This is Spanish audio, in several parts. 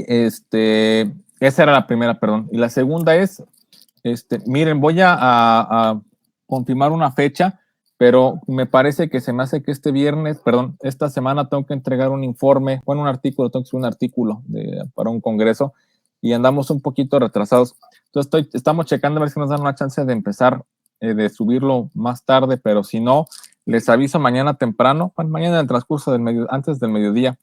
esa era la primera, perdón. Y la segunda es, miren, voy a confirmar una fecha, pero me parece que se me hace que esta semana tengo que entregar un informe, bueno, un artículo, tengo que subir un artículo para un congreso y andamos un poquito retrasados. Entonces estamos checando a ver si nos dan una chance de empezar, de subirlo más tarde, pero si no, les aviso mañana temprano, mañana en el transcurso antes del mediodía,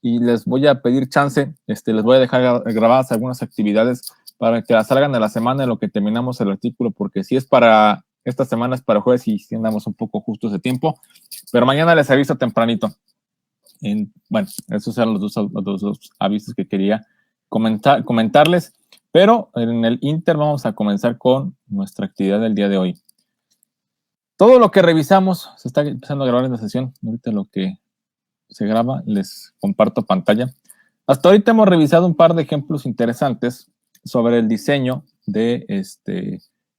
y les voy a pedir chance, les voy a dejar grabadas algunas actividades para que las salgan de la semana en lo que terminamos el artículo, porque si es para esta semana es para jueves y si andamos un poco justos de tiempo, pero mañana les aviso tempranito. Bueno, esos eran los dos avisos que quería comentarles, pero en el Inter vamos a comenzar con nuestra actividad del día de hoy. Todo lo que revisamos, se está empezando a grabar en la sesión, ahorita lo que se graba, les comparto pantalla. Hasta ahorita hemos revisado un par de ejemplos interesantes sobre el diseño de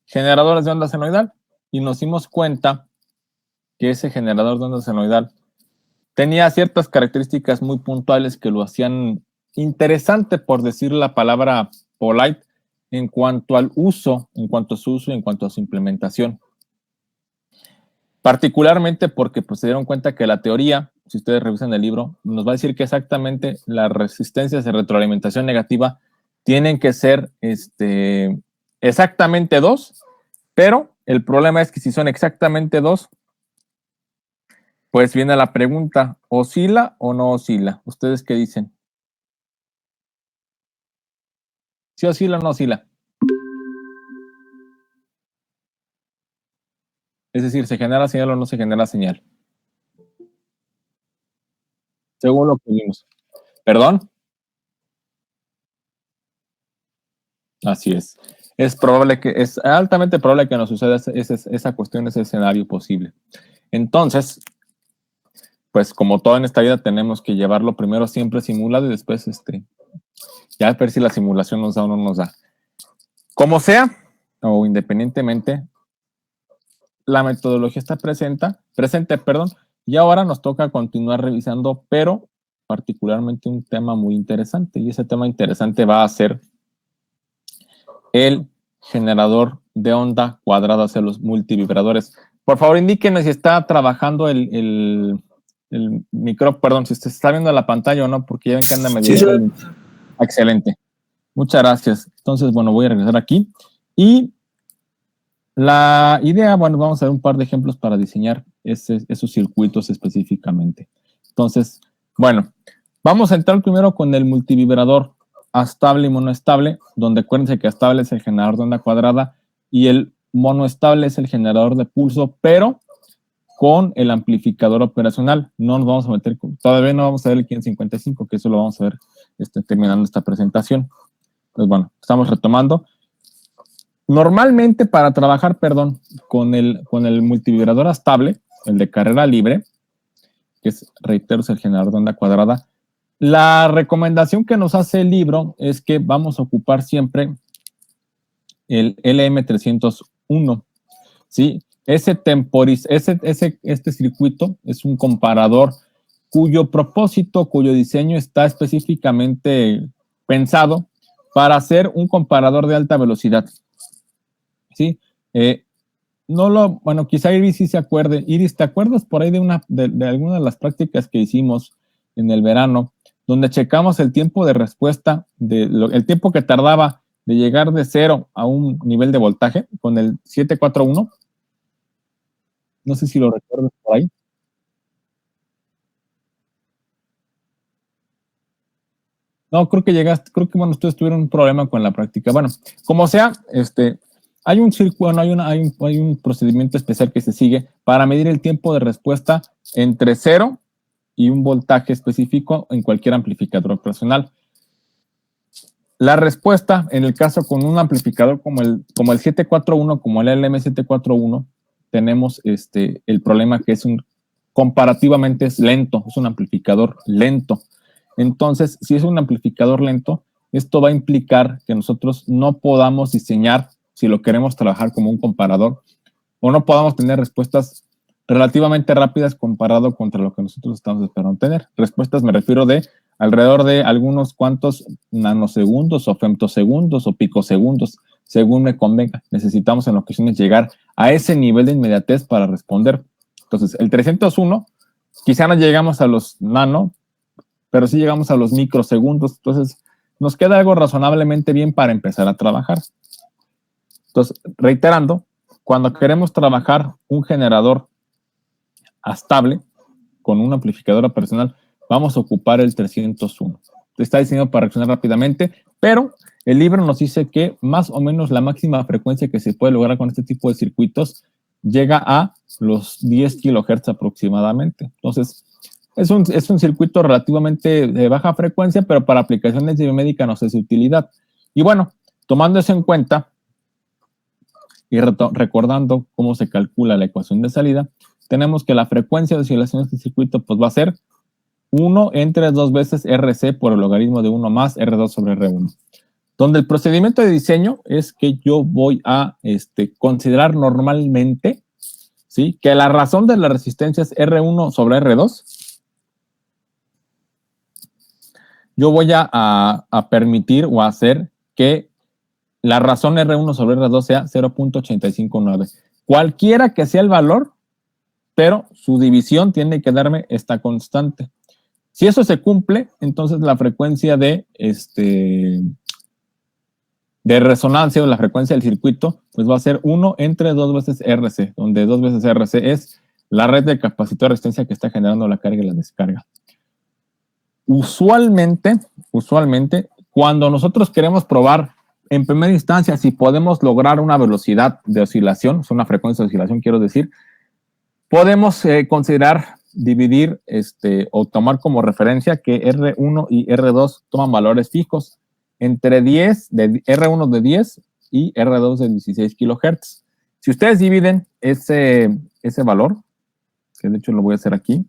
generadores de onda senoidal y nos dimos cuenta que ese generador de onda senoidal tenía ciertas características muy puntuales que lo hacían interesante, por decir la palabra polite, en cuanto al uso, en cuanto a su uso y en cuanto a su implementación. Particularmente porque pues, se dieron cuenta que la teoría, si ustedes revisan el libro, nos va a decir que exactamente las resistencias de retroalimentación negativa tienen que ser exactamente 2, pero el problema es que si son exactamente 2, pues viene la pregunta, ¿oscila o no oscila? ¿Ustedes qué dicen? ¿Sí oscila o no oscila? Es decir, ¿se genera señal o no se genera señal? Según lo que vimos. ¿Perdón? Así es. Es altamente probable que nos suceda esa cuestión, ese escenario posible. Entonces, pues como todo en esta vida, tenemos que llevarlo primero siempre simulado y después ya ver si la simulación nos da o no nos da. Como sea, o independientemente, la metodología está presente, y ahora nos toca continuar revisando, pero particularmente un tema muy interesante, y ese tema interesante va a ser el generador de onda cuadrada, o sea, los multivibradores. Por favor, indíquenme si está trabajando el micrófono, perdón, si usted está viendo la pantalla o no, porque ya ven que anda medio... Sí. Excelente. Muchas gracias. Entonces, bueno, voy a regresar aquí. Y la idea, bueno, vamos a ver un par de ejemplos para diseñar esos circuitos específicamente. Entonces, bueno, vamos a entrar primero con el multivibrador astable y monoestable, donde acuérdense que astable es el generador de onda cuadrada y el monoestable es el generador de pulso, pero con el amplificador operacional. No nos vamos a meter, todavía no vamos a ver el 555, que eso lo vamos a ver terminando esta presentación. Pues bueno, estamos retomando. Normalmente para trabajar, con el multivibrador estable, el de carrera libre, que es, reitero, es el generador de onda cuadrada, la recomendación que nos hace el libro es que vamos a ocupar siempre el LM301, ¿sí? Este circuito es un comparador cuyo propósito, cuyo diseño está específicamente pensado para hacer un comparador de alta velocidad, ¿sí? Bueno, quizá Iris sí se acuerde. Iris, ¿te acuerdas por ahí de alguna de las prácticas que hicimos en el verano, donde checamos el tiempo de respuesta, el tiempo que tardaba de llegar de 0 a un nivel de voltaje con el 741? No sé si lo recuerdas por ahí. No, creo que bueno, ustedes tuvieron un problema con la práctica. Bueno, como sea, hay un circuito, hay un procedimiento especial que se sigue para medir el tiempo de respuesta entre 0 y un voltaje específico en cualquier amplificador operacional. La respuesta, en el caso con un amplificador como el 741, como el LM741, tenemos el problema que comparativamente es lento, es un amplificador lento. Entonces, si es un amplificador lento, esto va a implicar que nosotros no podamos diseñar, si lo queremos trabajar como un comparador, o no podamos tener respuestas relativamente rápidas comparado contra lo que nosotros estamos esperando tener. Respuestas me refiero de alrededor de algunos cuantos nanosegundos o femtosegundos o picosegundos, según me convenga. Necesitamos en ocasiones llegar a ese nivel de inmediatez para responder. Entonces, el 301, quizá no llegamos a los nano, pero sí llegamos a los microsegundos. Entonces, nos queda algo razonablemente bien para empezar a trabajar. Entonces, reiterando, cuando queremos trabajar un generador estable con un amplificador operacional, vamos a ocupar el 301. Está diseñado para reaccionar rápidamente, pero el libro nos dice que más o menos la máxima frecuencia que se puede lograr con este tipo de circuitos llega a los 10 kilohertz aproximadamente. Entonces, es un circuito relativamente de baja frecuencia, pero para aplicaciones de biomédica nos es de utilidad. Y bueno, tomando eso en cuenta y recordando cómo se calcula la ecuación de salida, tenemos que la frecuencia de oscilaciones del circuito pues va a ser 1 entre 2 veces RC por el logaritmo de 1 más R2 sobre R1. Donde el procedimiento de diseño es que yo voy a considerar normalmente, ¿sí?, que la razón de la resistencia es R1 sobre R2. Yo voy a permitir o a hacer que la razón R1 sobre R2 sea 0.859. Cualquiera que sea el valor, pero su división tiene que darme esta constante. Si eso se cumple, entonces la frecuencia de resonancia o la frecuencia del circuito, pues va a ser 1 entre 2 veces RC, donde 2 veces RC es la red de capacitor de resistencia que está generando la carga y la descarga. Usualmente, cuando nosotros queremos probar en primera instancia si podemos lograr una velocidad de oscilación, una frecuencia de oscilación, quiero decir, podemos considerar dividir o tomar como referencia que R1 y R2 toman valores fijos entre 10, de R1 de 10 y R2 de 16 kilohertz. Si ustedes dividen ese valor, que de hecho lo voy a hacer aquí,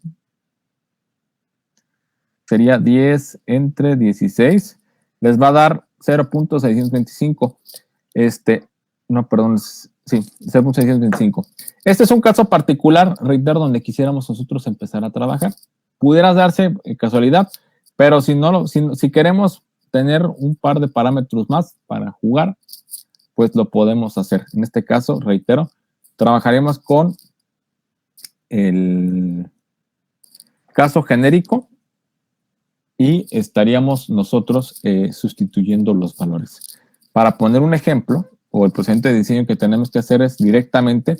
sería 10 entre 16, les va a dar 0.625. No, perdón, sí, 0.625. Este es un caso particular, reitero, donde quisiéramos nosotros empezar a trabajar. Pudiera darse casualidad, pero si queremos tener un par de parámetros más para jugar, pues lo podemos hacer. En este caso, reitero, trabajaremos con el caso genérico y estaríamos nosotros sustituyendo los valores. Para poner un ejemplo, o el procedimiento de diseño que tenemos que hacer es directamente,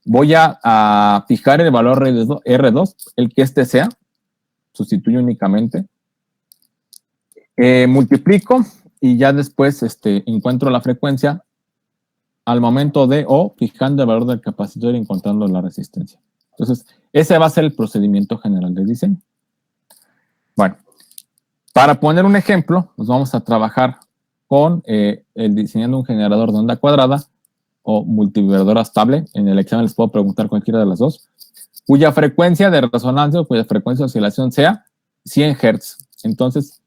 voy a fijar el valor R2, el que sea, sustituyo únicamente, multiplico y ya después encuentro la frecuencia al momento de, o fijando el valor del capacitor y encontrando la resistencia. Entonces, ese va a ser el procedimiento general de diseño. Bueno, para poner un ejemplo, nos vamos a trabajar con diseñando un generador de onda cuadrada o multivibradora estable. En el examen les puedo preguntar cualquiera de las dos, cuya frecuencia de resonancia o cuya frecuencia de oscilación sea 100 Hz. Entonces,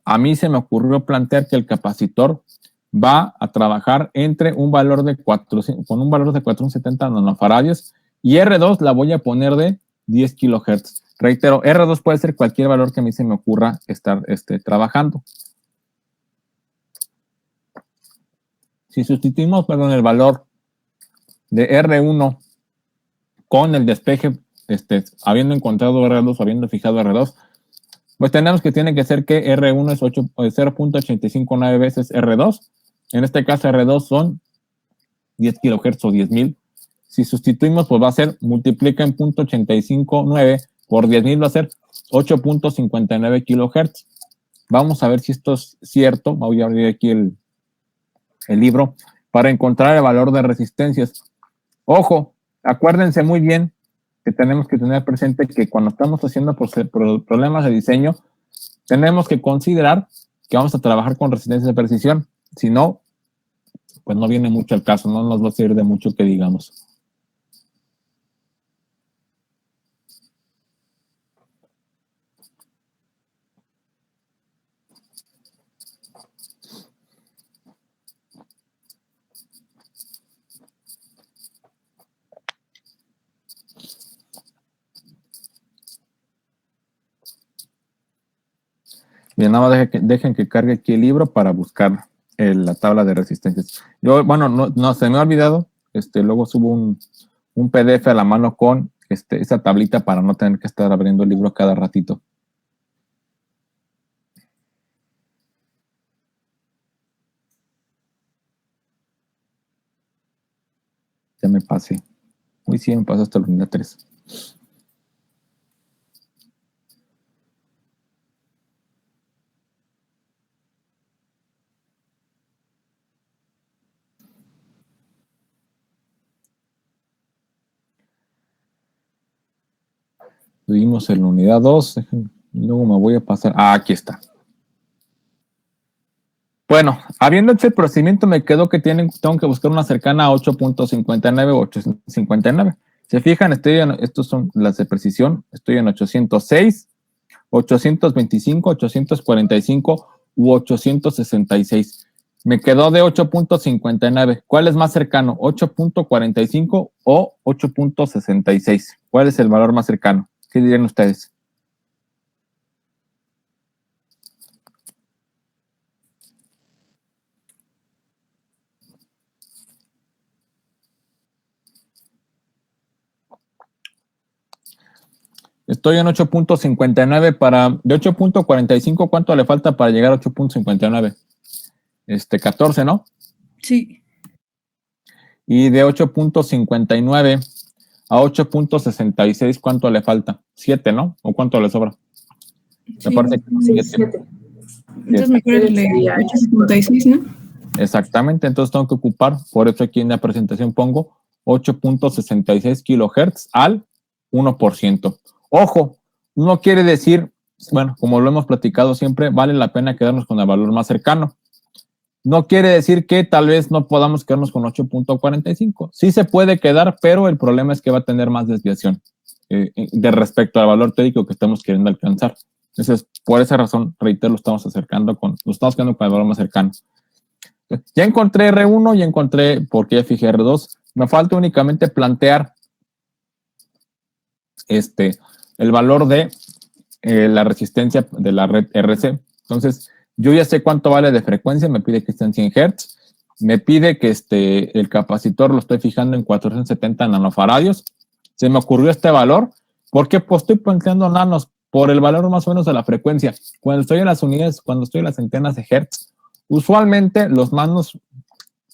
a mí se me ocurrió plantear que el capacitor va a trabajar entre un valor de 470 nanofaradios y R2 la voy a poner de 10 kilohertz. Reitero, R2 puede ser cualquier valor que a mí se me ocurra estar trabajando. Si sustituimos, el valor de R1 con el despeje, habiendo encontrado R2, habiendo fijado R2, pues tenemos que tiene que ser que R1 es 0.859 veces R2. En este caso, R2 son 10 kilohertz o 10,000. Si sustituimos, pues va a ser, multiplica en 0.859 por 10,000, va a ser 8.59 kilohertz. Vamos a ver si esto es cierto. Voy a abrir aquí el libro para encontrar el valor de resistencias. Ojo, acuérdense muy bien que tenemos que tener presente que cuando estamos haciendo problemas de diseño, tenemos que considerar que vamos a trabajar con resistencias de precisión. Si no, pues no viene mucho al caso, no nos va a servir de mucho que digamos. Y nada más dejen que cargue aquí el libro para buscar la tabla de resistencias. Yo, bueno, no se me ha olvidado. Luego subo un PDF a la mano con esa tablita para no tener que estar abriendo el libro cada ratito. Ya me pasé. Uy, sí, me pasó hasta la unidad 3. Seguimos en la unidad 2. Luego me voy a pasar. Aquí está. Bueno, habiendo hecho el procedimiento, me quedó que tengo que buscar una cercana a 8.59 o 859. Se fijan, estos son las de precisión. Estoy en 806, 825, 845 u 866. Me quedó de 8.59. ¿Cuál es más cercano? ¿8.45 o 8.66? ¿Cuál es el valor más cercano? ¿Qué dirían ustedes? Estoy en 8.59 de 8.45, ¿cuánto le falta para llegar a 8.59? 14, ¿no? Sí. Y de 8.59 a 8.66, ¿cuánto le falta? 7, ¿no? ¿O cuánto le sobra? Sí. Me parece que 7. Entonces mejor el de 8.56, ¿no? Exactamente, entonces tengo que ocupar, por eso aquí en la presentación pongo 8.66 kilohertz al 1%. Ojo, no quiere decir, bueno, como lo hemos platicado siempre, vale la pena quedarnos con el valor más cercano. No quiere decir que tal vez no podamos quedarnos con 8.45. Sí se puede quedar, pero el problema es que va a tener más desviación de respecto al valor teórico que estamos queriendo alcanzar. Entonces, por esa razón, reitero, lo estamos quedando con el valor más cercano. Ya encontré R1, ya encontré porque ya fijé R2. Me falta únicamente plantear el valor de la resistencia de la red RC. Entonces, yo ya sé cuánto vale de frecuencia, me pide que esté en 100 Hz, me pide que el capacitor lo estoy fijando en 470 nanofaradios. Se me ocurrió este valor porque pues, estoy planteando nanos por el valor más o menos de la frecuencia. Cuando estoy en las unidades, cuando estoy en las centenas de Hertz, usualmente los nanos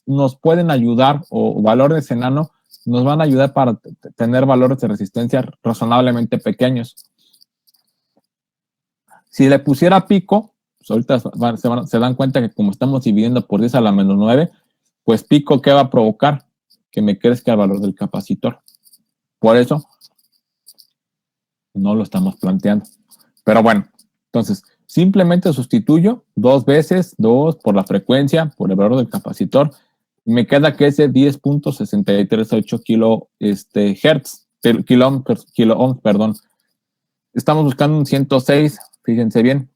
nos pueden ayudar, o valores en nano nos van a ayudar para tener valores de resistencia razonablemente pequeños. Si le pusiera pico, pues ahorita se dan cuenta que como estamos dividiendo por 10 a la menos 9, pues pico, ¿qué va a provocar? Que me crezca el valor del capacitor. Por eso no lo estamos planteando. Pero bueno, entonces simplemente sustituyo 2 veces 2 por la frecuencia, por el valor del capacitor. Y me queda que es de 10.638 kilo ohms, perdón. Estamos buscando un 106, fíjense bien.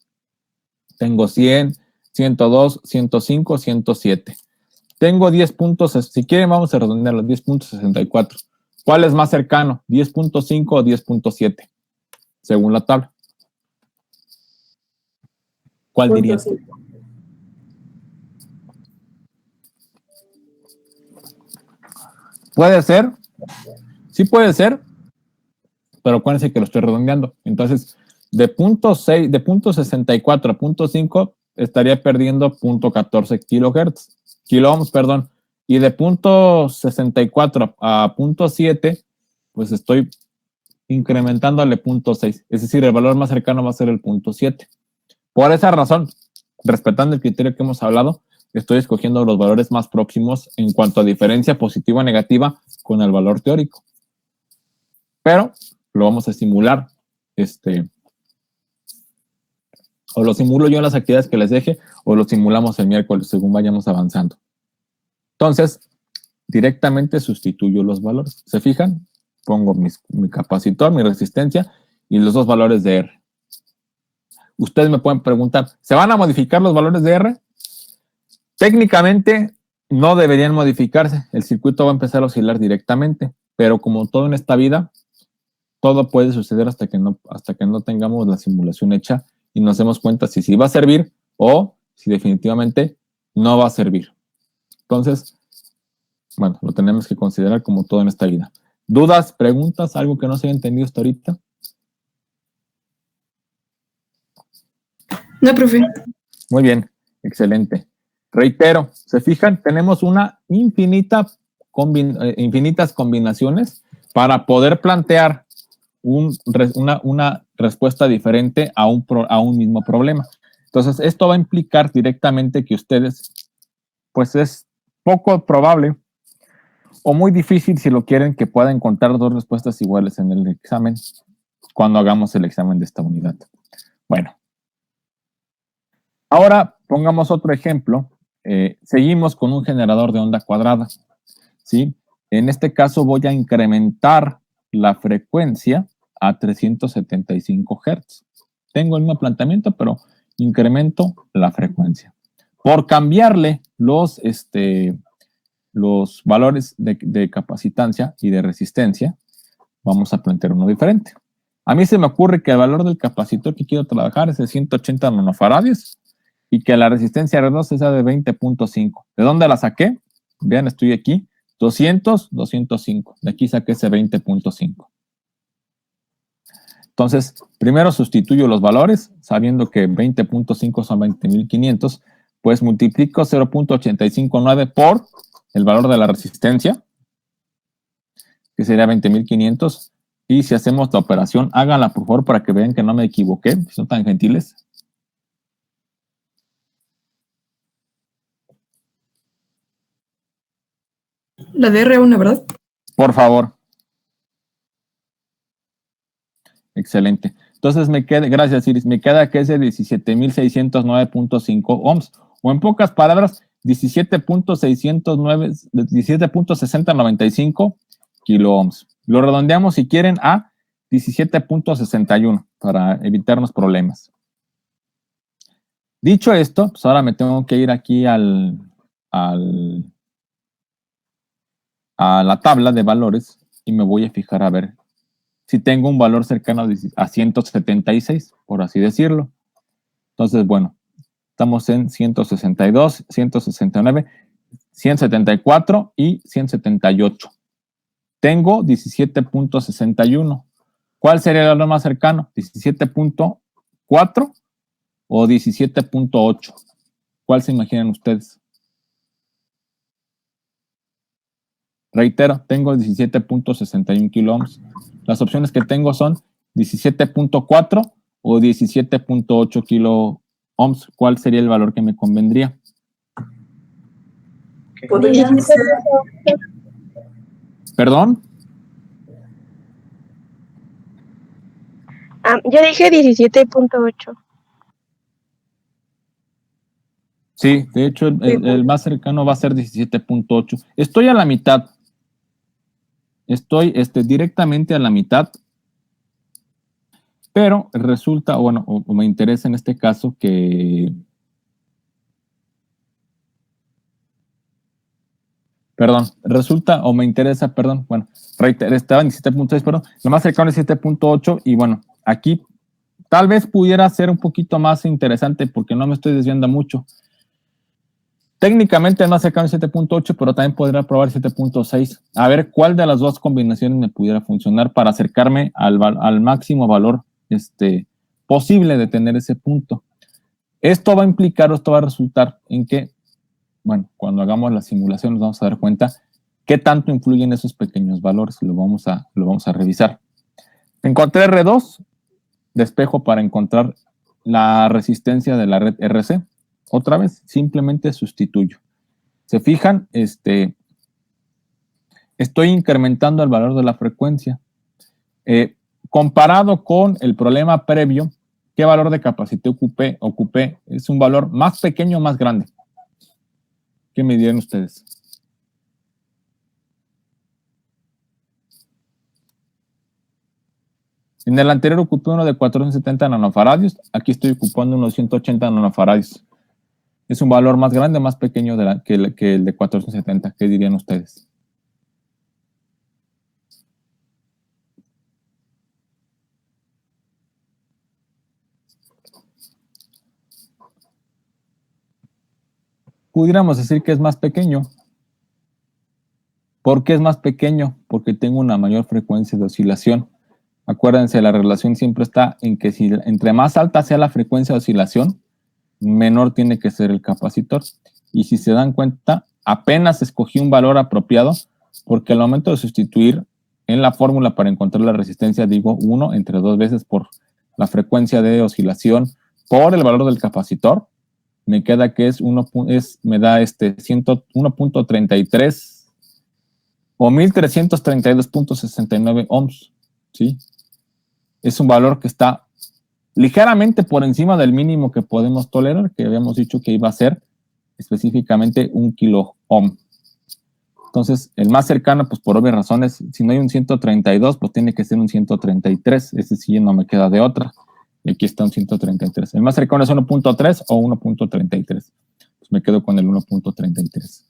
Tengo 100, 102, 105, 107. Tengo 10 puntos, si quieren vamos a redondearlo, 10.64. ¿Cuál es más cercano? ¿10.5 o 10.7? Según la tabla. ¿Cuál dirían? Puede ser, sí puede ser, pero acuérdense que lo estoy redondeando. Entonces, de punto 6, de punto 64 a punto 5 estaría perdiendo punto 14 kilo ohms, perdón. Y de punto 64 a punto 7, pues estoy incrementándole punto 6. Es decir, el valor más cercano va a ser el punto 7. Por esa razón, respetando el criterio que hemos hablado, estoy escogiendo los valores más próximos en cuanto a diferencia positiva o negativa con el valor teórico. Pero lo vamos a simular, o lo simulo yo en las actividades que les deje, o lo simulamos el miércoles según vayamos avanzando. Entonces, directamente sustituyo los valores. ¿Se fijan? Pongo mi capacitor, mi resistencia y los dos valores de R. Ustedes me pueden preguntar, ¿se van a modificar los valores de R? Técnicamente no deberían modificarse. El circuito va a empezar a oscilar directamente, pero como todo en esta vida, todo puede suceder hasta que no tengamos la simulación hecha y nos demos cuenta si sí va a servir o si definitivamente no va a servir. Entonces, bueno, lo tenemos que considerar como todo en esta vida. ¿Dudas, preguntas, algo que no se haya entendido hasta ahorita? No, profe. Muy bien, excelente. Reitero, ¿se fijan? Tenemos infinitas combinaciones para poder plantear una respuesta diferente a un mismo problema. Entonces, esto va a implicar directamente que ustedes, pues es poco probable o muy difícil, si lo quieren, que puedan encontrar dos respuestas iguales en el examen cuando hagamos el examen de esta unidad. Bueno, ahora pongamos otro ejemplo. Seguimos con un generador de onda cuadrada, ¿sí? En este caso voy a incrementar la frecuencia a 375 Hz. Tengo el mismo planteamiento, pero incremento la frecuencia. Por cambiarle los valores de capacitancia y de resistencia, vamos a plantear uno diferente. A mí se me ocurre que el valor del capacitor que quiero trabajar es de 180 nanofaradios y que la resistencia R2 sea de 20.5. ¿De dónde la saqué? Vean, estoy aquí. 200, 205. De aquí saqué ese 20.5. Entonces, primero sustituyo los valores, sabiendo que 20.5 son 20.500, pues multiplico 0.859 por el valor de la resistencia, que sería 20.500. Y si hacemos la operación, háganla por favor para que vean que no me equivoqué, si son tan gentiles. La de R1, ¿verdad? Por favor. Excelente. Entonces me queda, gracias Iris, me queda que es de 17.609.5 ohms, o en pocas palabras, 17.6095 kilo ohms. Lo redondeamos si quieren a 17.61 para evitarnos problemas. Dicho esto, pues ahora me tengo que ir aquí a la tabla de valores y me voy a fijar a ver si tengo un valor cercano a 176, por así decirlo. Entonces, bueno, estamos en 162, 169, 174 y 178. Tengo 17.61. ¿Cuál sería el valor más cercano? ¿17.4 o 17.8? ¿Cuál se imaginan ustedes? Reitero, tengo 17.61 kilo ohms. Las opciones que tengo son 17.4 o 17.8 kilo ohms. ¿Cuál sería el valor que me convendría? ¿Perdón? Yo dije 17.8. Sí, de hecho el más cercano va a ser 17.8. Estoy a la mitad. Estoy directamente a la mitad. Pero resulta, bueno, o me interesa en este caso que... Perdón, resulta o me interesa, perdón, bueno, estaba en 17.6, perdón, lo más cercano es 7.8 y bueno, aquí tal vez pudiera ser un poquito más interesante porque no me estoy desviando mucho. Técnicamente es más cercano es 7.8, pero también podría probar 7.6. A ver cuál de las dos combinaciones me pudiera funcionar para acercarme al máximo valor posible de tener ese punto. Esto va a implicar o esto va a resultar en que, bueno, cuando hagamos la simulación nos vamos a dar cuenta qué tanto influyen esos pequeños valores. Lo vamos a revisar. Encontré R2, despejo para encontrar la resistencia de la red RC. Otra vez, simplemente sustituyo. Se fijan, estoy incrementando el valor de la frecuencia. Comparado con el problema previo, ¿qué valor de capacidad ocupé? ¿Es un valor más pequeño o más grande? ¿Qué me dirán ustedes? En el anterior ocupé uno de 470 nanofaradios, aquí estoy ocupando unos 180 nanofaradios. ¿Es un valor más grande o más pequeño que el de 470? ¿Qué dirían ustedes? pudiéramos decir que es más pequeño. ¿Por qué es más pequeño? Porque tengo una mayor frecuencia de oscilación. Acuérdense, la relación siempre está en que si entre más alta sea la frecuencia de oscilación, menor tiene que ser el capacitor. Y si se dan cuenta, apenas escogí un valor apropiado, porque al momento de sustituir en la fórmula para encontrar la resistencia, digo 1 entre 2 veces por la frecuencia de oscilación por el valor del capacitor, me queda que me da 1.33 o 1332.69 ohms, ¿sí? Es un valor que está ligeramente por encima del mínimo que podemos tolerar, que habíamos dicho que iba a ser específicamente 1 kilo ohm. Entonces, el más cercano, pues por obvias razones, si no hay un 132, pues tiene que ser un 133. Ese sí no me queda de otra. Y aquí está un 133. El más cercano es 1.3 o 1.33. Pues me quedo con el 1.33.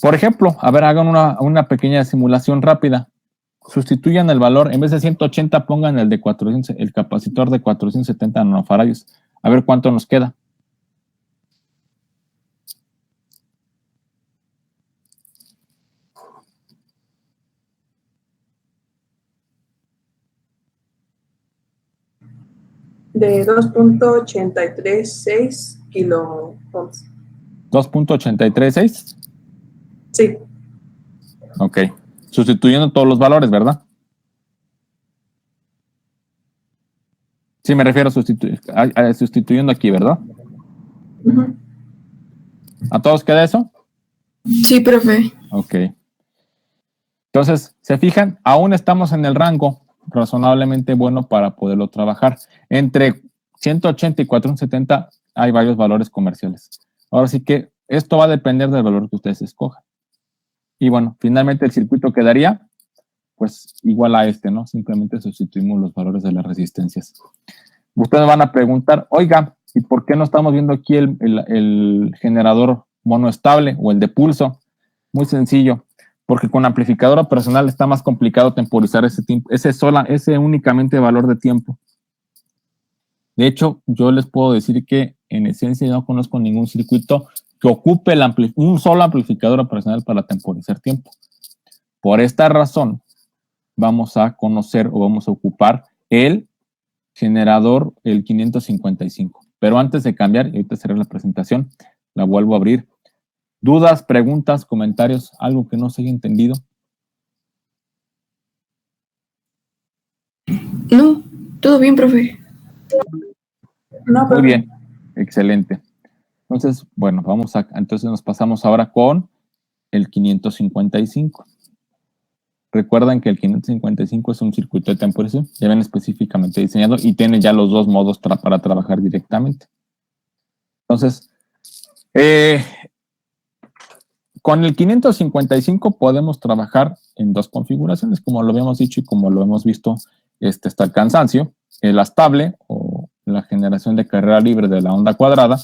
Por ejemplo, a ver, hagan una pequeña simulación rápida. Sustituyan el valor, en vez de 180, pongan el capacitor de 470 nanofaradios. A ver cuánto nos queda. De 2.836 kilo ohms. 2.836. Sí. Ok. Sustituyendo todos los valores, ¿verdad? Sí, me refiero a sustituyendo aquí, ¿verdad? Uh-huh. ¿A todos queda eso? Sí, profe. Ok. Entonces, ¿se fijan? Aún estamos en el rango razonablemente bueno para poderlo trabajar. Entre 180 y 470 hay varios valores comerciales. Ahora sí que esto va a depender del valor que ustedes escojan. Y bueno, finalmente el circuito quedaría pues igual a ¿no? Simplemente sustituimos los valores de las resistencias. Ustedes van a preguntar, oiga, ¿y por qué no estamos viendo aquí el generador monoestable o el de pulso? Muy sencillo, porque con amplificador operacional está más complicado temporizar ese únicamente valor de tiempo. De hecho, yo les puedo decir que en esencia yo no conozco ningún circuito que ocupe un solo amplificador operacional para temporizar tiempo. Por esta razón, vamos a conocer o vamos a ocupar el generador, el 555. Pero antes de cambiar, y ahorita cerré la presentación, la vuelvo a abrir. ¿Dudas, preguntas, comentarios, algo que no se haya entendido? No, todo bien, profe. No, Muy bien, excelente. Entonces, bueno, entonces nos pasamos ahora con el 555. Recuerden que el 555 es un circuito de temporización, ya ven específicamente diseñado y tiene ya los dos modos para trabajar directamente. Entonces, con el 555 podemos trabajar en dos configuraciones, como lo habíamos dicho y como lo hemos visto hasta el cansancio, el astable o la generación de carrera libre de la onda cuadrada,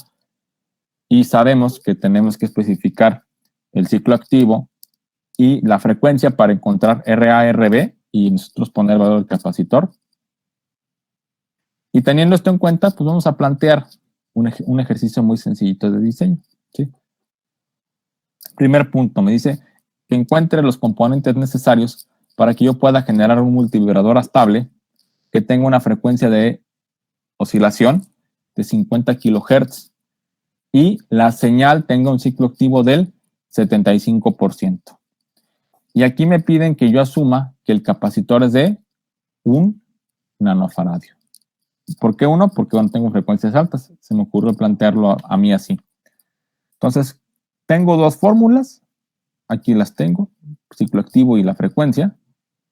y sabemos que tenemos que especificar el ciclo activo y la frecuencia para encontrar RA, RB y nosotros poner el valor del capacitor. Y teniendo esto en cuenta, pues vamos a plantear un ejercicio muy sencillito de diseño, ¿sí? Primer punto, me dice que encuentre los componentes necesarios para que yo pueda generar un multivibrador estable que tenga una frecuencia de oscilación de 50 kHz y la señal tenga un ciclo activo del 75%. Y aquí me piden que yo asuma que el capacitor es de 1 nanofaradio. ¿Por qué 1? Porque no tengo frecuencias altas. Se me ocurrió plantearlo a mí así. Entonces, tengo dos fórmulas. Aquí las tengo, ciclo activo y la frecuencia.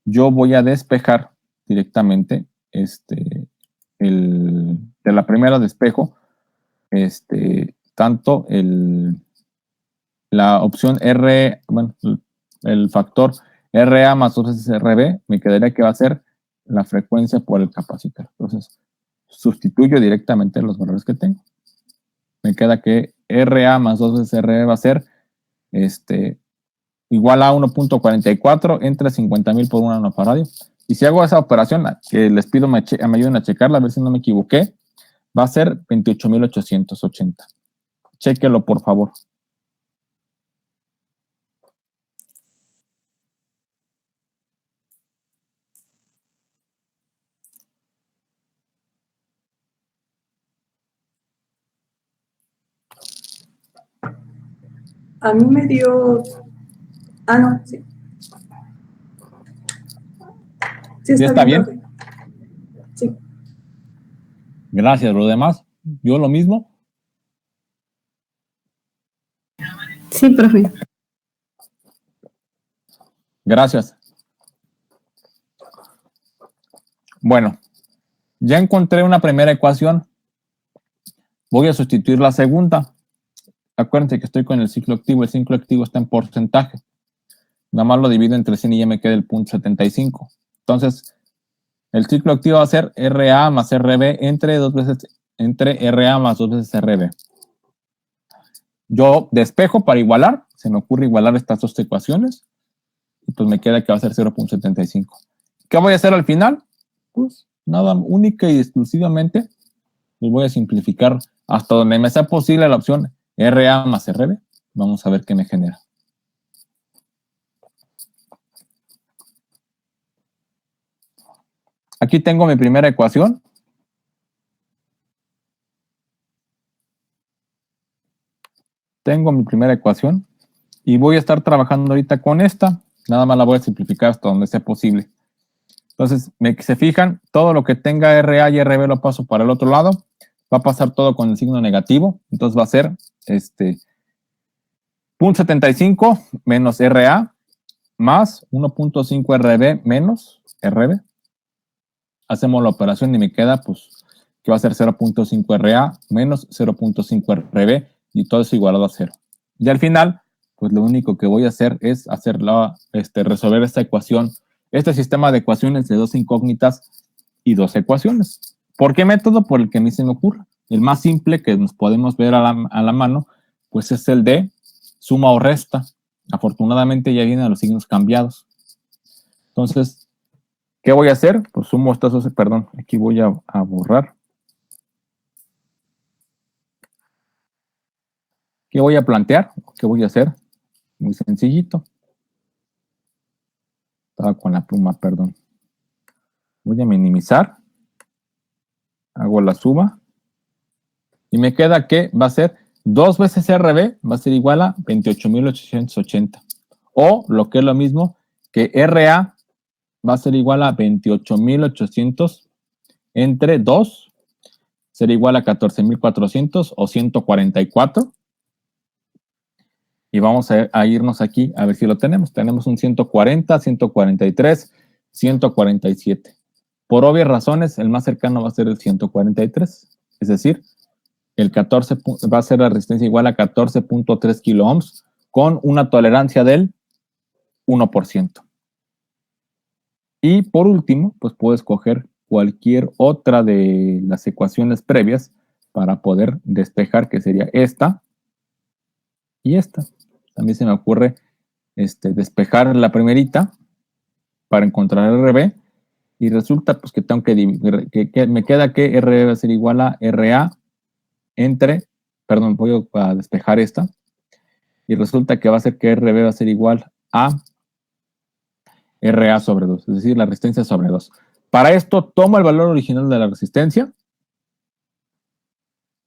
Yo voy a despejar directamente de la primera despejo, tanto la opción R, bueno, el factor RA más 2 veces RB, me quedaría que va a ser la frecuencia por el capacitor. Entonces, sustituyo directamente los valores que tengo. Me queda que RA más 2 veces RB va a ser igual a 1.44 entre 50,000 por 1 nanofaradio. Y si hago esa operación, que les pido me ayuden a checarla, a ver si no me equivoqué, va a ser 28,880. Chéquelo, por favor. A mí me dio... Ah, no, sí. Sí, ¿Ya está está bien, bien? profe. Sí. Gracias. ¿Lo demás? ¿Yo lo mismo? Sí, profe. Gracias. Bueno, ya encontré una primera ecuación. Voy a sustituir la segunda. Acuérdense que estoy con el ciclo activo. El ciclo activo está en porcentaje. Nada más lo divido entre 100 y ya me queda el 0.75. Entonces, el ciclo activo va a ser RA más RB entre RA más 2 veces RB. Yo despejo para igualar. Se me ocurre igualar estas dos ecuaciones. Y pues me queda que va a ser 0.75. ¿Qué voy a hacer al final? Pues nada, única y exclusivamente los voy a simplificar hasta donde me sea posible la opción RA más RB. Vamos a ver qué me genera. Aquí tengo mi primera ecuación. Tengo mi primera ecuación y voy a estar trabajando ahorita con esta. Nada más la voy a simplificar hasta donde sea posible. Entonces, se fijan, todo lo que tenga RA y RB lo paso para el otro lado. Va a pasar todo con el signo negativo. Entonces va a ser 0.75 menos RA más 1.5 RB menos RB. Hacemos la operación y me queda pues que va a ser 0.5 RA menos 0.5 RB y todo es igualado a 0. Y al final, pues lo único que voy a hacer es resolver esta ecuación, este sistema de ecuaciones de dos incógnitas y dos ecuaciones. ¿Por qué método? Por el que a mí se me ocurre. El más simple que nos podemos ver a la mano, pues es el de suma o resta. Afortunadamente ya vienen los signos cambiados. Entonces, ¿qué voy a hacer? Pues sumo estas dos, perdón, aquí voy a borrar. ¿Qué voy a plantear? ¿Qué voy a hacer? Muy sencillito. Estaba con la pluma, perdón. Voy a minimizar. Hago la suma. Y me queda que va a ser 2 veces RB, va a ser igual a 28.880. O lo que es lo mismo, que RA va a ser igual a 28.800 entre 2, será igual a 14.400 o 144. Y vamos a irnos aquí a ver si lo tenemos. Tenemos un 140, 143, 147. Por obvias razones, el más cercano va a ser el 143. Es decir, el 14 va a ser la resistencia igual a 14.3 kilo ohms con una tolerancia del 1%. Y por último, pues puedo escoger cualquier otra de las ecuaciones previas para poder despejar, que sería esta y esta. También se me ocurre despejar la primerita para encontrar RB y resulta pues que tengo que me queda que RB va a ser igual a RA entre, perdón, voy a despejar esta y resulta que va a ser que RB va a ser igual a RA sobre 2, es decir, la resistencia sobre 2. Para esto tomo el valor original de la resistencia,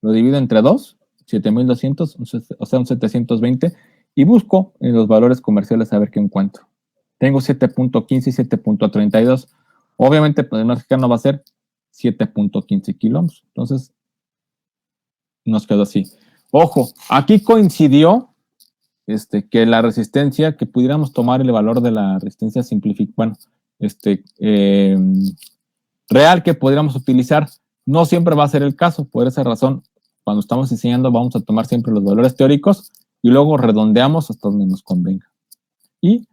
lo divido entre 2, 7.200, o sea, un 720, y busco en los valores comerciales a ver qué encuentro. Tengo 7.15 y 7.32. Obviamente, pues el más cercano va a ser 7.15 kilo ohms. Entonces, nos quedó así. Ojo, aquí coincidió que la resistencia, que pudiéramos tomar el valor de la resistencia simplificada, real que podríamos utilizar, no siempre va a ser el caso. Por esa razón, cuando estamos enseñando, vamos a tomar siempre los valores teóricos y luego redondeamos hasta donde nos convenga. Y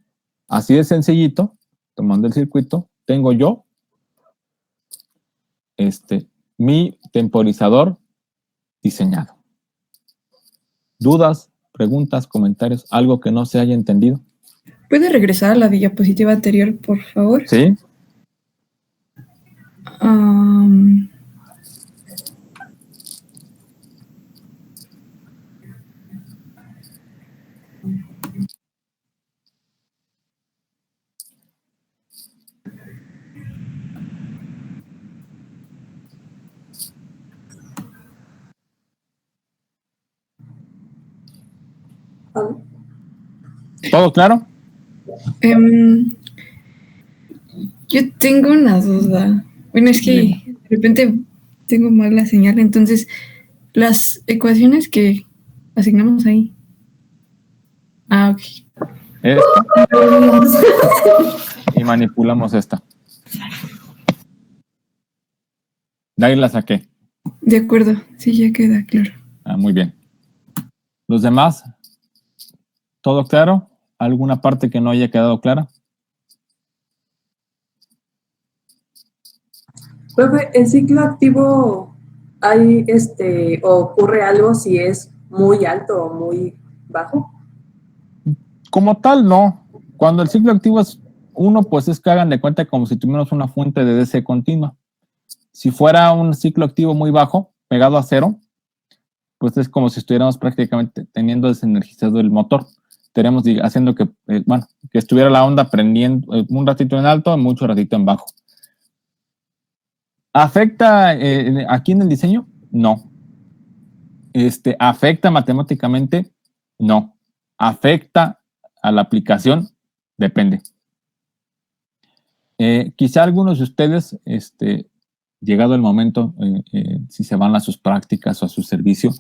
así de sencillito, tomando el circuito, tengo yo mi temporizador diseñado. ¿Dudas, preguntas, comentarios, algo que no se haya entendido? ¿Puede regresar a la diapositiva anterior, por favor? Sí. A ver. ¿Todo claro? Yo tengo una duda. Bueno, es que de repente tengo mala señal, entonces las ecuaciones que asignamos ahí. Ah, ok. Esta, y manipulamos esta. De ahí la saqué. De acuerdo, sí, ya queda claro. Ah, muy bien. Los demás, ¿todo claro? ¿Alguna parte que no haya quedado clara? Profe, ¿el ciclo activo hay ocurre algo si es muy alto o muy bajo? Como tal, no. Cuando el ciclo activo es 1, pues es que hagan de cuenta como si tuviéramos una fuente de DC continua. Si fuera un ciclo activo muy bajo, pegado a 0, pues es como si estuviéramos prácticamente teniendo desenergizado el motor. Estaríamos haciendo que, que estuviera la onda prendiendo un ratito en alto y mucho ratito en bajo. ¿Afecta aquí en el diseño? No. ¿Afecta matemáticamente? No. ¿Afecta a la aplicación? Depende. Quizá algunos de ustedes, llegado el momento, si se van a sus prácticas o a su servicio,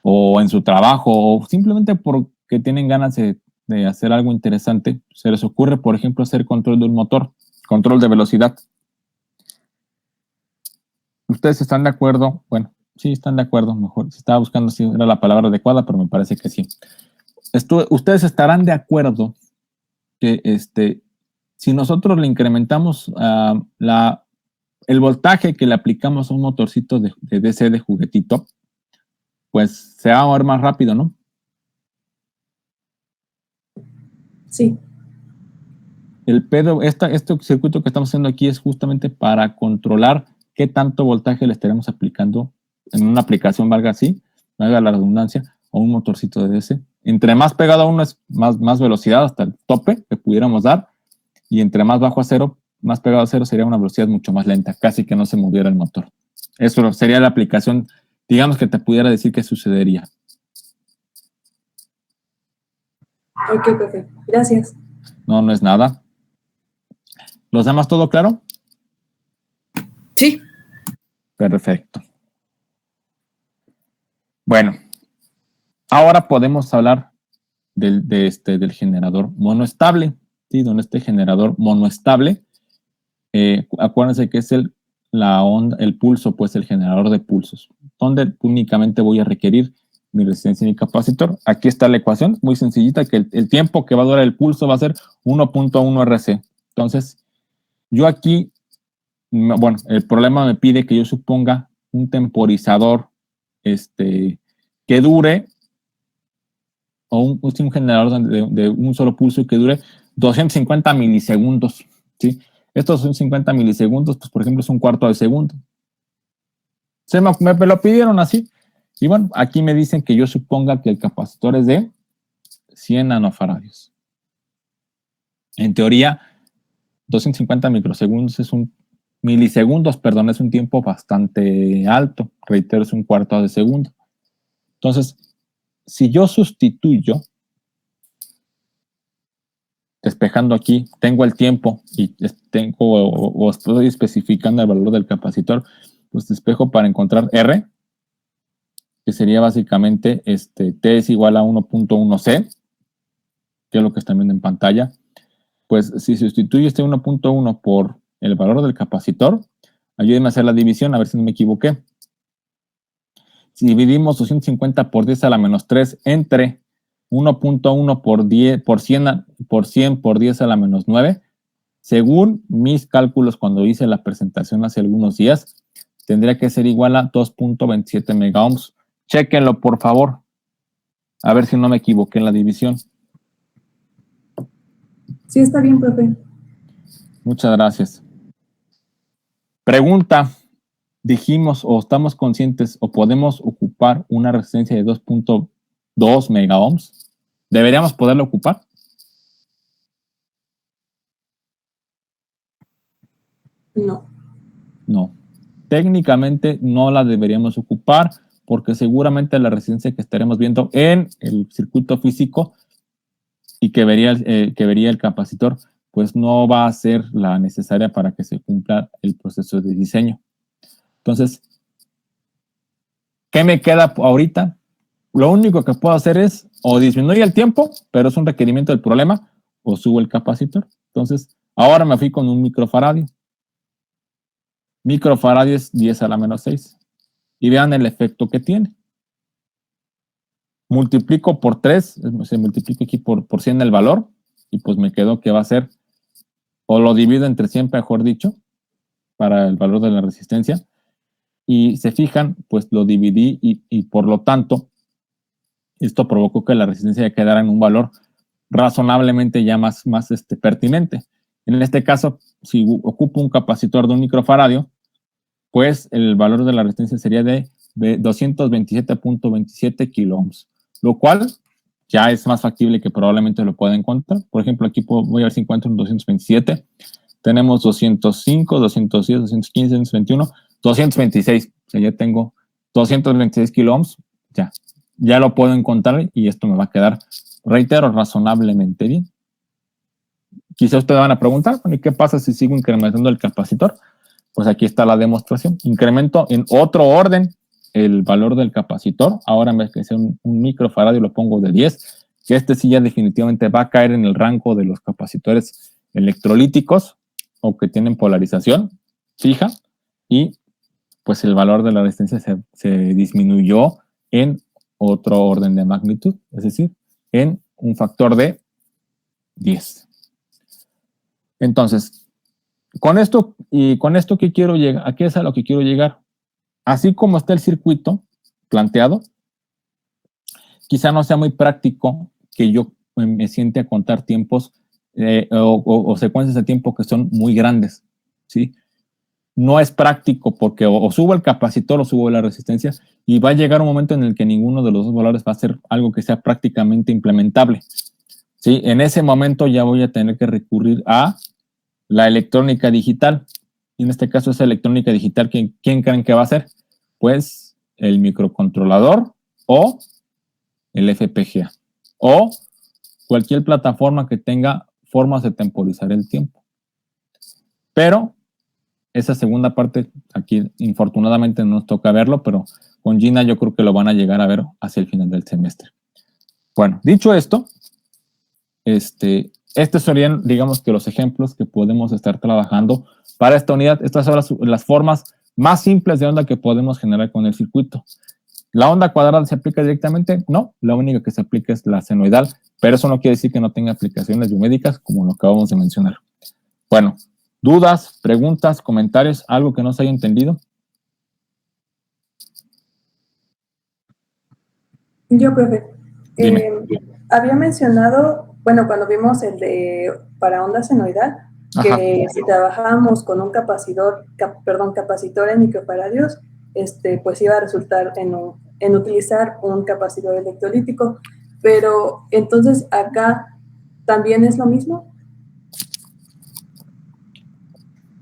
o en su trabajo, o simplemente porque tienen ganas de hacer algo interesante, se les ocurre, por ejemplo, hacer control de un motor, control de velocidad. ¿Ustedes están de acuerdo? Bueno, sí, están de acuerdo, mejor. Si estaba buscando si era la palabra adecuada, pero me parece que sí. Ustedes estarán de acuerdo que si nosotros le incrementamos el voltaje que le aplicamos a un motorcito de DC de juguetito, pues se va a mover más rápido, ¿no? Sí. El pedo, este circuito que estamos haciendo aquí es justamente para controlar qué tanto voltaje le estaremos aplicando en una aplicación, valga la redundancia, a un motorcito de DC. Entre más pegado a uno es más velocidad hasta el tope que pudiéramos dar, y entre más bajo a 0, más pegado a 0 sería una velocidad mucho más lenta, casi que no se moviera el motor. Eso sería la aplicación, digamos que te pudiera decir qué sucedería. Ok, profe. Gracias. No es nada. ¿Los demás todo claro? Sí. Perfecto. Bueno, ahora podemos hablar del generador monoestable, ¿sí? Donde este generador monoestable, acuérdense que es el pulso, pues el generador de pulsos, donde únicamente voy a requerir mi resistencia y mi capacitor. Aquí está la ecuación, muy sencillita, que el tiempo que va a durar el pulso va a ser 1.1 RC. Entonces, yo aquí, bueno, el problema me pide que yo suponga un temporizador que dure, o un generador de un solo pulso y que dure 250 milisegundos, ¿sí? Estos son 50 milisegundos, pues por ejemplo es un cuarto de segundo. Me lo pidieron así. Y bueno, aquí me dicen que yo suponga que el capacitor es de 100 nanofarads. En teoría, 250 microsegundos milisegundos, perdón, es un tiempo bastante alto. Reitero, es un cuarto de segundo. Entonces, si yo sustituyo, despejando aquí, tengo el tiempo y o estoy especificando el valor del capacitor, pues despejo para encontrar R, que sería básicamente T es igual a 1.1C, que es lo que están viendo en pantalla. Pues si sustituyo este 1.1 por el valor del capacitor, ayúdenme a hacer la división, a ver si no me equivoqué. Si dividimos 250 por 10 a la menos 3 entre 1.1 por 100 por 10 a la menos 9, según mis cálculos cuando hice la presentación hace algunos días, tendría que ser igual a 2.27 megaohms. Chéquenlo, por favor. A ver si no me equivoqué en la división. Sí, está bien, profe. Muchas gracias. Pregunta. Dijimos o estamos conscientes o podemos ocupar una resistencia de 2.2 megaohms. ¿Deberíamos poderlo ocupar? No. No. Técnicamente no la deberíamos ocupar porque seguramente la resistencia que estaremos viendo en el circuito físico y que vería el capacitor, pues no va a ser la necesaria para que se cumpla el proceso de diseño. Entonces, ¿qué me queda ahorita? Lo único que puedo hacer es o disminuir el tiempo, pero es un requerimiento del problema, o subo el capacitor. Entonces, ahora me fui con un microfaradio. Microfaradio es 10 a la menos 6. Y vean el efecto que tiene. Multiplico por 3, se multiplica aquí por 100 el valor, y pues me quedo que va a ser, o lo divido entre 100, mejor dicho, para el valor de la resistencia, y se fijan, pues lo dividí, y por lo tanto, esto provocó que la resistencia ya quedara en un valor razonablemente ya más pertinente. En este caso, si ocupo un capacitor de un microfaradio, pues el valor de la resistencia sería de 227.27 kiloohms, lo cual ya es más factible que probablemente lo pueda encontrar. Por ejemplo, aquí voy a ver si encuentro un 227. Tenemos 205, 210, 215, 221, 226. O sea, ya tengo 226 kiloohms. Ya lo puedo encontrar y esto me va a quedar, reitero, razonablemente bien. Quizá ustedes van a preguntar, ¿y qué pasa si sigo incrementando el capacitor? Pues aquí está la demostración. Incremento en otro orden el valor del capacitor. Ahora en vez de ser un microfaradio lo pongo de 10, que este sí ya definitivamente va a caer en el rango de los capacitores electrolíticos o que tienen polarización fija, y pues el valor de la resistencia se disminuyó en otro orden de magnitud, es decir, en un factor de 10. Entonces, con esto que quiero llegar, ¿a qué es a lo que quiero llegar? Así como está el circuito planteado, quizá no sea muy práctico que yo me siente a contar tiempos o secuencias de tiempo que son muy grandes, ¿sí? No es práctico porque o subo el capacitor o subo la resistencia, y va a llegar un momento en el que ninguno de los dos valores va a ser algo que sea prácticamente implementable, ¿sí? En ese momento ya voy a tener que recurrir a la electrónica digital. Y en este caso, esa electrónica digital, ¿quién creen que va a ser? Pues el microcontrolador o el FPGA o cualquier plataforma que tenga formas de temporizar el tiempo. Pero esa segunda parte, aquí infortunadamente no nos toca verlo, pero con Gina yo creo que lo van a llegar a ver hacia el final del semestre. Bueno, dicho esto, estos serían, digamos, que los ejemplos que podemos estar trabajando para esta unidad. Estas son las formas más simples de onda que podemos generar con el circuito. ¿La onda cuadrada se aplica directamente? No, la única que se aplica es la senoidal, pero eso no quiere decir que no tenga aplicaciones biomédicas como lo acabamos de mencionar. Bueno, dudas, preguntas, comentarios, algo que no se haya entendido. Yo, profe, había mencionado, bueno, cuando vimos el de para onda senoidal, que Ajá. si trabajábamos con un capacitor en microfaradios, pues iba a resultar en utilizar un capacitor electrolítico. Pero entonces acá también es lo mismo.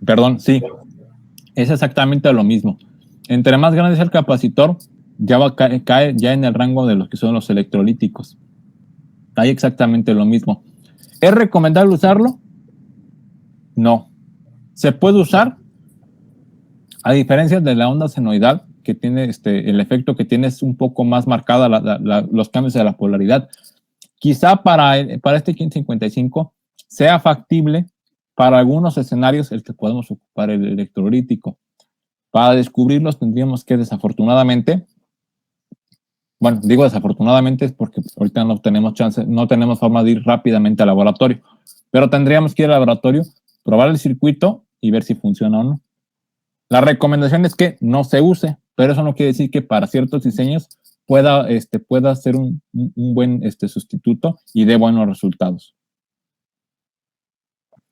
Perdón, sí, es exactamente lo mismo. Entre más grande sea el capacitor, ya cae ya en el rango de los que son los electrolíticos. Hay exactamente lo mismo. ¿Es recomendable usarlo? No. ¿Se puede usar? A diferencia de la onda senoidal, que tiene el efecto que tiene es un poco más marcada los cambios de la polaridad. Quizá para este 1555 sea factible para algunos escenarios el que podemos ocupar el electrolítico. Para descubrirlos tendríamos que, desafortunadamente, bueno, digo desafortunadamente es porque ahorita no tenemos chance, no tenemos forma de ir rápidamente al laboratorio, pero tendríamos que ir al laboratorio, probar el circuito y ver si funciona o no. La recomendación es que no se use, pero eso no quiere decir que para ciertos diseños pueda ser un buen sustituto y dé buenos resultados.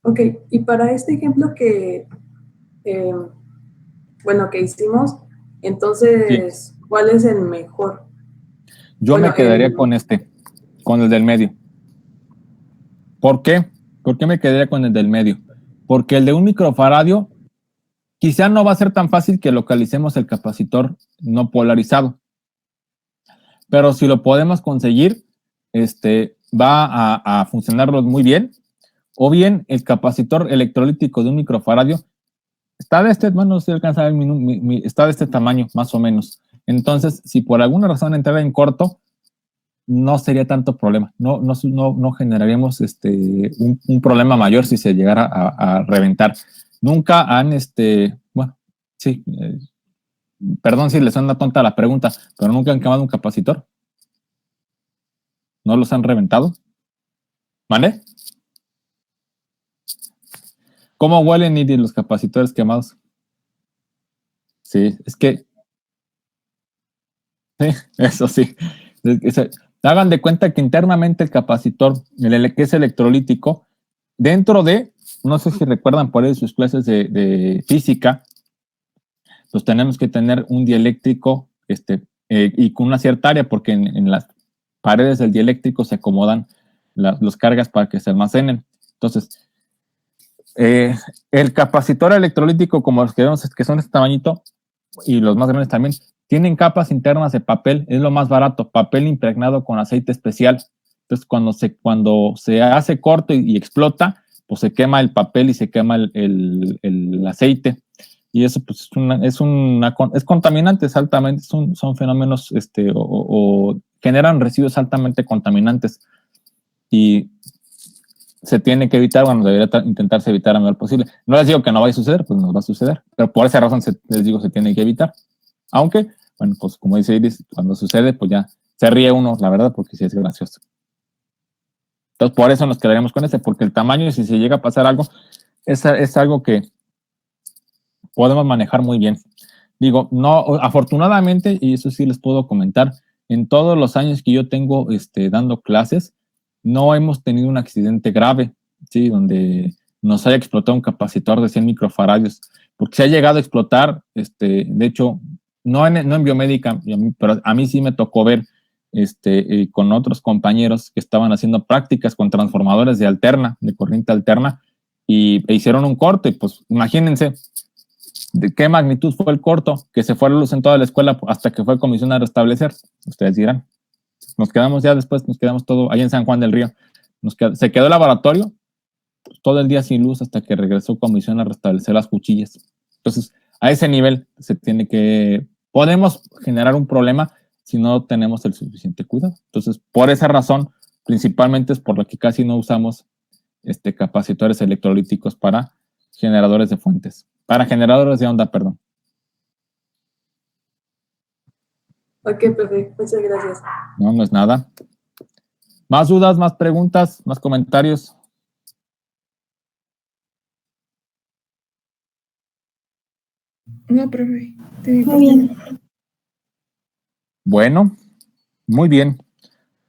Ok, y para este ejemplo que hicimos, entonces, sí, ¿cuál es el mejor? Yo me quedaría con el del medio. ¿Por qué? ¿Por qué me quedaría con el del medio? Porque el de un microfaradio quizá no va a ser tan fácil que localicemos el capacitor no polarizado. pero si lo podemos conseguir, va a funcionarlos muy bien. O bien el capacitor electrolítico de un microfaradio está de bueno, si alcanza a ver está de este tamaño, más o menos. Entonces, si por alguna razón entrara en corto, no sería tanto problema. No generaríamos un problema mayor si se llegara a reventar. Nunca han, bueno, sí, perdón si les suena tonta la pregunta, pero nunca han quemado un capacitor. ¿No los han reventado? ¿Vale? ¿Cómo huelen los capacitores quemados? Sí, es que... Sí, eso sí. Hagan de cuenta que internamente el capacitor, que es electrolítico, dentro de, no sé si recuerdan por ahí sus clases de física, pues tenemos que tener un dieléctrico y con una cierta área, porque en las paredes del dieléctrico se acomodan las cargas para que se almacenen. Entonces, el capacitor electrolítico, como los que vemos, que son de este tamañito, y los más grandes también, tienen capas internas de papel, es lo más barato, papel impregnado con aceite especial. Entonces, cuando se hace corto y explota, pues se quema el papel y se quema el aceite. Y eso pues, es contaminante, altamente, son fenómenos o generan residuos altamente contaminantes. Y se tiene que evitar, bueno, debería intentarse evitar a lo mejor posible. No les digo que no vaya a suceder, pues no va a suceder, pero por esa razón les digo se tiene que evitar. Aunque, bueno, pues como dice Iris, cuando sucede, pues ya se ríe uno, la verdad, porque sí es gracioso. Entonces, por eso nos quedaríamos con porque el tamaño, si se llega a pasar algo, es algo que podemos manejar muy bien. Digo, no, afortunadamente, y eso sí les puedo comentar, en todos los años que yo tengo dando clases, no hemos tenido un accidente grave, ¿sí? Donde nos haya explotado un capacitor de 100 microfaradios, porque se ha llegado a explotar, de hecho, no en biomédica, pero a mí sí me tocó ver con otros compañeros que estaban haciendo prácticas con transformadores de corriente alterna, e hicieron un corte. Pues imagínense de qué magnitud fue el corto, que se fue la luz en toda la escuela hasta que fue comisión a restablecer. Ustedes dirán. Nos quedamos todo ahí en San Juan del Río. Se quedó el laboratorio todo el día sin luz hasta que regresó comisión a restablecer las cuchillas. Entonces, a ese nivel podemos generar un problema si no tenemos el suficiente cuidado. Entonces, por esa razón, principalmente es por lo que casi no usamos capacitores electrolíticos para generadores de fuentes, para generadores de onda, perdón. Ok, perfecto. Muchas gracias. No es nada. ¿Más dudas, más preguntas, más comentarios? No, profe. Muy bien. Bueno, muy bien.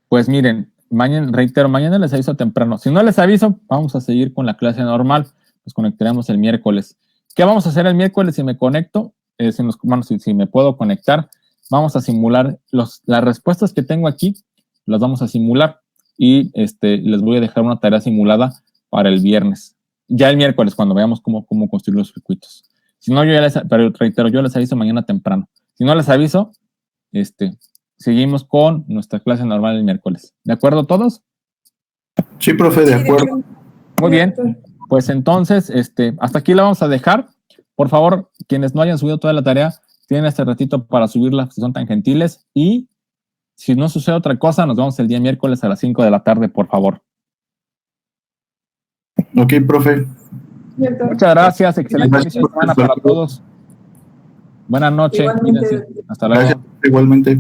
Pues miren, mañana les aviso temprano. Si no les aviso, vamos a seguir con la clase normal. Nos conectaremos el miércoles. ¿Qué vamos a hacer el miércoles si me conecto? Si me puedo conectar, vamos a simular las respuestas que tengo aquí, las vamos a simular y les voy a dejar una tarea simulada para el viernes. Ya el miércoles, cuando veamos cómo construir los circuitos. Si no, pero reitero, yo les aviso mañana temprano. Si no les aviso, seguimos con nuestra clase normal el miércoles. ¿De acuerdo todos? Sí, profe, de acuerdo. Muy bien. Pues entonces, hasta aquí la vamos a dejar. Por favor, quienes no hayan subido toda la tarea, tienen este ratito para subirla, si son tan gentiles. Y si no sucede otra cosa, nos vemos el día miércoles a las 5 de la tarde, por favor. Ok, profe. Muchas gracias. Excelente inicio de semana para todos. Buenas noches. Igualmente. Hasta luego. Gracias, igualmente.